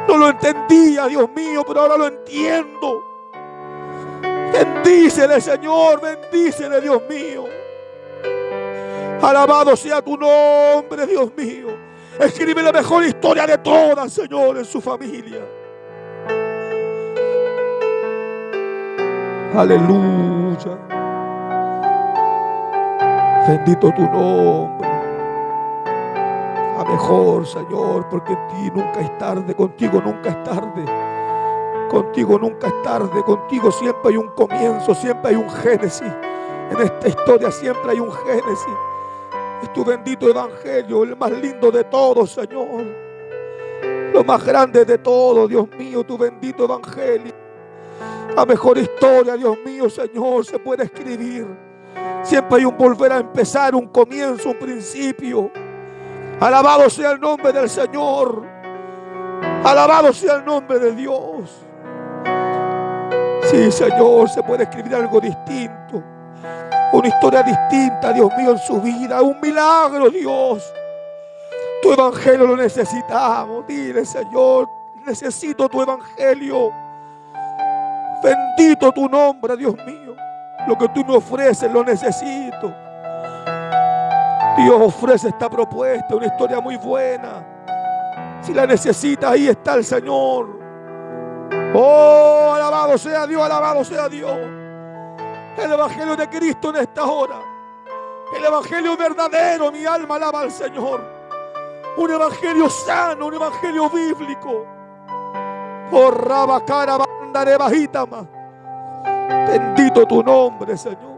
No lo entendía, Dios mío, pero ahora lo entiendo. Bendícele, Señor. Bendícele, Dios mío. Alabado sea tu nombre, Dios mío. Escribe la mejor historia de todas, Señor, en su familia. Aleluya. Bendito tu nombre. A mejor, Señor, porque en ti nunca es tarde. Contigo nunca es tarde. Contigo nunca es tarde. Contigo siempre hay un comienzo, siempre hay un génesis. En esta historia siempre hay un génesis. Es tu bendito Evangelio, el más lindo de todos, Señor. Lo más grande de todo, Dios mío, tu bendito Evangelio. La mejor historia, Dios mío, Señor, se puede escribir. Siempre hay un volver a empezar, un comienzo, un principio. Alabado sea el nombre del Señor. Alabado sea el nombre de Dios. Sí, Señor, se puede escribir algo distinto. Una historia distinta, Dios mío, en su vida. Un milagro, Dios. Tu Evangelio lo necesitamos. Dile, Señor, necesito tu Evangelio. Bendito tu nombre, Dios mío. Lo que tú me ofreces lo necesito. Dios ofrece esta propuesta, una historia muy buena. Si la necesitas, ahí está el Señor. Oh, alabado sea Dios, alabado sea Dios. El Evangelio de Cristo en esta hora. El Evangelio verdadero, mi alma alaba al Señor. Un Evangelio sano, un Evangelio bíblico. Oh, rabacara bandare bajitama. Bendito tu nombre, Señor.